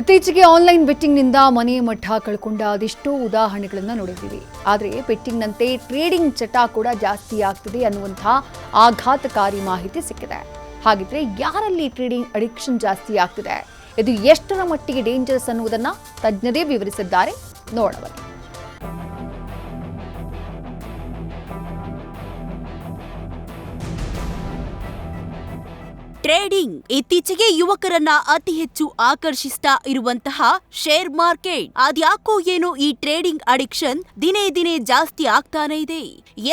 ಇತ್ತೀಚೆಗೆ ಆನ್ಲೈನ್ ಬೆಟ್ಟಿಂಗ್ನಿಂದ ಮನೆ ಮಠ ಕಳ್ಕೊಂಡ ಅದೆಷ್ಟೋ ಉದಾಹರಣೆಗಳನ್ನು ನೋಡಿದ್ದೀವಿ. ಆದರೆ ಬೆಟ್ಟಿಂಗ್ನಂತೆ ಟ್ರೇಡಿಂಗ್ ಚಟ ಕೂಡ ಜಾಸ್ತಿ ಆಗ್ತಿದೆ ಅನ್ನುವಂಥ ಆಘಾತಕಾರಿ ಮಾಹಿತಿ ಸಿಕ್ಕಿದೆ. ಹಾಗಿದ್ರೆ ಯಾರಲ್ಲಿ ಟ್ರೇಡಿಂಗ್ ಅಡಿಕ್ಷನ್ ಜಾಸ್ತಿ ಆಗ್ತಿದೆ, ಇದು ಎಷ್ಟರ ಮಟ್ಟಿಗೆ ಡೇಂಜರಸ್ ಅನ್ನುವುದನ್ನು ತಜ್ಞರೇ ವಿವರಿಸಿದ್ದಾರೆ. ನೋಡೋಣ. ಟ್ರೇಡಿಂಗ್ ಇತ್ತೀಚೆಗೆ ಯುವಕರನ್ನ ಅತಿ ಹೆಚ್ಚು ಆಕರ್ಷಿಸ್ತಾ ಇರುವಂತಹ ಶೇರ್ ಮಾರ್ಕೆಟ್. ಅದ್ಯಾಕೋ ಏನೋ ಈ ಟ್ರೇಡಿಂಗ್ ಅಡಿಕ್ಷನ್ ದಿನೇ ದಿನೇ ಜಾಸ್ತಿ ಆಗ್ತಾನೆ ಇದೆ.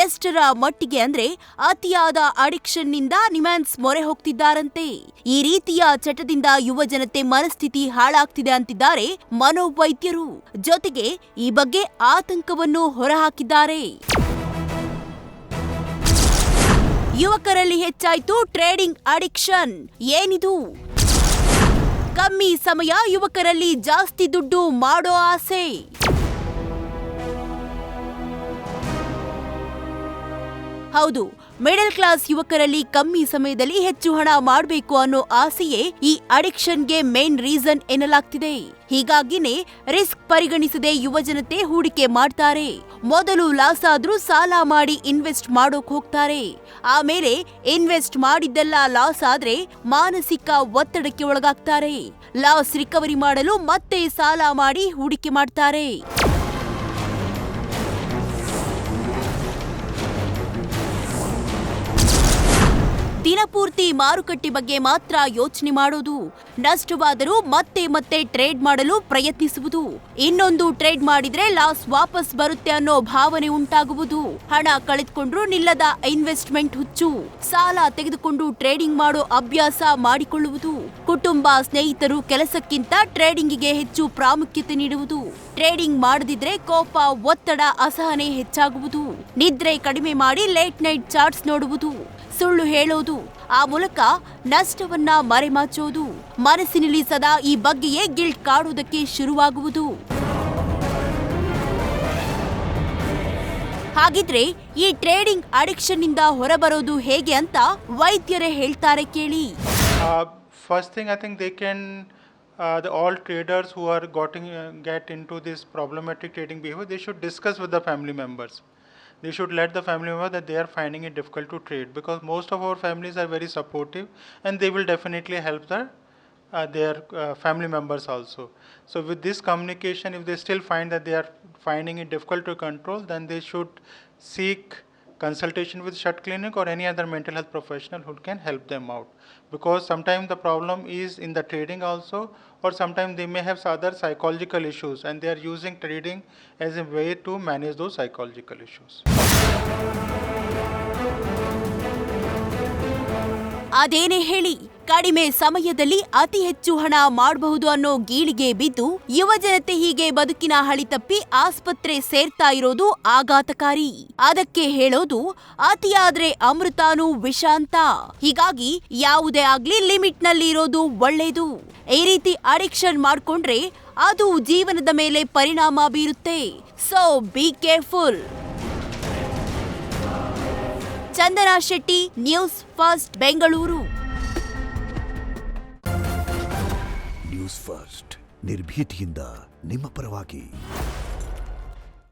ಎಷ್ಟರ ಮಟ್ಟಿಗೆ ಅಂದ್ರೆ ಅತಿಯಾದ ಅಡಿಕ್ಷನ್ ನಿಂದ ನಿಮ್ಯಾನ್ಸ್ ಮೊರೆ ಹೋಗ್ತಿದ್ದಾರಂತೆ. ಈ ರೀತಿಯ ಚಟದಿಂದ ಯುವ ಜನತೆ ಮನಸ್ಥಿತಿ ಹಾಳಾಗ್ತಿದೆ ಅಂತಿದ್ದಾರೆ ಮನೋವೈದ್ಯರು. ಜೊತೆಗೆ ಈ ಬಗ್ಗೆ ಆತಂಕವನ್ನು ಹೊರಹಾಕಿದ್ದಾರೆ. ಯುವಕರಲ್ಲಿ ಹೆಚ್ಚಾಯ್ತು ಟ್ರೇಡಿಂಗ್ ಅಡಿಕ್ಷನ್. ಏನಿದು? ಕಮ್ಮಿ ಸಮಯ ಯುವಕರಲ್ಲಿ ಜಾಸ್ತಿ ದುಡ್ಡು ಮಾಡೋ ಆಸೆ. ಹೌದು, ಮಿಡಲ್ ಕ್ಲಾಸ್ ಯುವಕರಲ್ಲಿ ಕಮ್ಮಿ ಸಮಯದಲ್ಲಿ ಹೆಚ್ಚು ಹಣ ಮಾಡಬೇಕು ಅನ್ನೋ ಆಸೆಯೇ ಈ ಅಡಿಕ್ಷನ್ಗೆ ಮೇನ್ ರೀಸನ್ ಎನ್ನಲಾಗ್ತಿದೆ. ಹೀಗಾಗಿನೇ ರಿಸ್ಕ್ ಪರಿಗಣಿಸದೆ ಯುವಜನತೆ ಹೂಡಿಕೆ ಮಾಡ್ತಾರೆ. ಮೊದಲು ಲಾಸ್ ಆದ್ರೂ ಸಾಲ ಮಾಡಿ ಇನ್ವೆಸ್ಟ್ ಮಾಡೋಕ್ ಹೋಗ್ತಾರೆ. ಆಮೇಲೆ ಇನ್ವೆಸ್ಟ್ ಮಾಡಿದ್ದೆಲ್ಲ ಲಾಸ್ ಆದ್ರೆ ಮಾನಸಿಕ ಒತ್ತಡಕ್ಕೆ ಒಳಗಾಗ್ತಾರೆ. ಲಾಸ್ ರಿಕವರಿ ಮಾಡಲು ಮತ್ತೆ ಸಾಲ ಮಾಡಿ ಹೂಡಿಕೆ ಮಾಡ್ತಾರೆ. ದಿನಪೂರ್ತಿ ಮಾರುಕಟ್ಟೆ ಬಗ್ಗೆ ಮಾತ್ರ ಯೋಚನೆ ಮಾಡೋದು, ನಷ್ಟವಾದರೂ ಮತ್ತೆ ಮತ್ತೆ ಟ್ರೇಡ್ ಮಾಡಲು ಪ್ರಯತ್ನಿಸುವುದು, ಇನ್ನೊಂದು ಟ್ರೇಡ್ ಮಾಡಿದ್ರೆ ಲಾಸ್ ವಾಪಸ್ ಬರುತ್ತೆ ಅನ್ನೋ ಭಾವನೆ ಉಂಟಾಗುವುದು, ಹಣ ಕಳೆದುಕೊಂಡ್ರೂ ನಿಲ್ಲದ ಇನ್ವೆಸ್ಟ್ಮೆಂಟ್ ಹುಚ್ಚು, ಸಾಲ ತೆಗೆದುಕೊಂಡು ಟ್ರೇಡಿಂಗ್ ಮಾಡೋ ಅಭ್ಯಾಸ ಮಾಡಿಕೊಳ್ಳುವುದು, ಕುಟುಂಬ ಸ್ನೇಹಿತರು ಕೆಲಸಕ್ಕಿಂತ ಟ್ರೇಡಿಂಗಿಗೆ ಹೆಚ್ಚು ಪ್ರಾಮುಖ್ಯತೆ ನೀಡುವುದು, ಟ್ರೇಡಿಂಗ್ ಮಾಡದಿದ್ರೆ ಕೋಪ, ಒತ್ತಡ, ಅಸಹನೆ ಹೆಚ್ಚಾಗುವುದು, ನಿದ್ರೆ ಕಡಿಮೆ ಮಾಡಿ ಲೇಟ್ ನೈಟ್ ಚಾರ್ಟ್ಸ್ ನೋಡುವುದು, ಸುಳ್ಳು ಹೇಳೋದು, ಆ ಮೂಲಕ ನಷ್ಟವನ್ನ ಮರೆಮಾಚೋದು, ಮನಸ್ಸಿನಲ್ಲಿ ಸದಾ ಈ ಬಗ್ಗೆಯೇ ಗಿಲ್ಟ್ ಕಾಡುವುದಕ್ಕೆ ಶುರುವಾಗುವುದು. ಹಾಗಿದ್ರೆ ಈ ಟ್ರೇಡಿಂಗ್ ಅಡಿಕ್ಷನ್ ನಿಂದ ಹೊರಬರೋದು ಹೇಗೆ ಅಂತ ವೈದ್ಯರೇ ಹೇಳ್ತಾರೆ ಕೇಳಿ. First thing, I think they can all traders who are get into this problematic trading behavior, they should discuss with the family members. They should let the family member that they are finding it difficult to trade, because most of our families are very supportive and they will definitely help their family members also. So with this communication, if they still find that they are finding it difficult to control, then they should seek consultation with Shut Clinic or any other mental health professional who can help them out, because sometimes the problem is in the trading also, or sometimes they may have other psychological issues and they are using trading as a way to manage those psychological issues. ಅದೇನೇ ಹೇಳಿ, ಕಡಿಮೆ ಸಮಯದಲ್ಲಿ ಅತಿ ಹೆಚ್ಚು ಹಣ ಮಾಡಬಹುದು ಅನ್ನೋ ಗೀಳಿಗೆ ಬಿದ್ದು ಯುವಜನತೆ ಹೀಗೆ ಬದುಕಿನ ಹಳಿ ತಪ್ಪಿ ಆಸ್ಪತ್ರೆ ಸೇರ್ತಾ ಇರೋದು ಆಘಾತಕಾರಿ. ಅದಕ್ಕೆ ಹೇಳೋದು, ಅತಿಯಾದ್ರೆ ಅಮೃತಾನು ವಿಷ ಅಂತ. ಹೀಗಾಗಿ ಯಾವುದೇ ಆಗ್ಲಿ ಲಿಮಿಟ್ ನಲ್ಲಿ ಇರೋದು ಒಳ್ಳೇದು. ಈ ರೀತಿ ಅಡಿಕ್ಷನ್ ಮಾಡ್ಕೊಂಡ್ರೆ ಅದು ಜೀವನದ ಮೇಲೆ ಪರಿಣಾಮ ಬೀರುತ್ತೆ. So be careful. Chandana Shetty, news first, Bengaluru. News first ನಿರ್ಭೀತಿಯಿಂದ ನಿಮ್ಮ ಪರವಾಗಿ.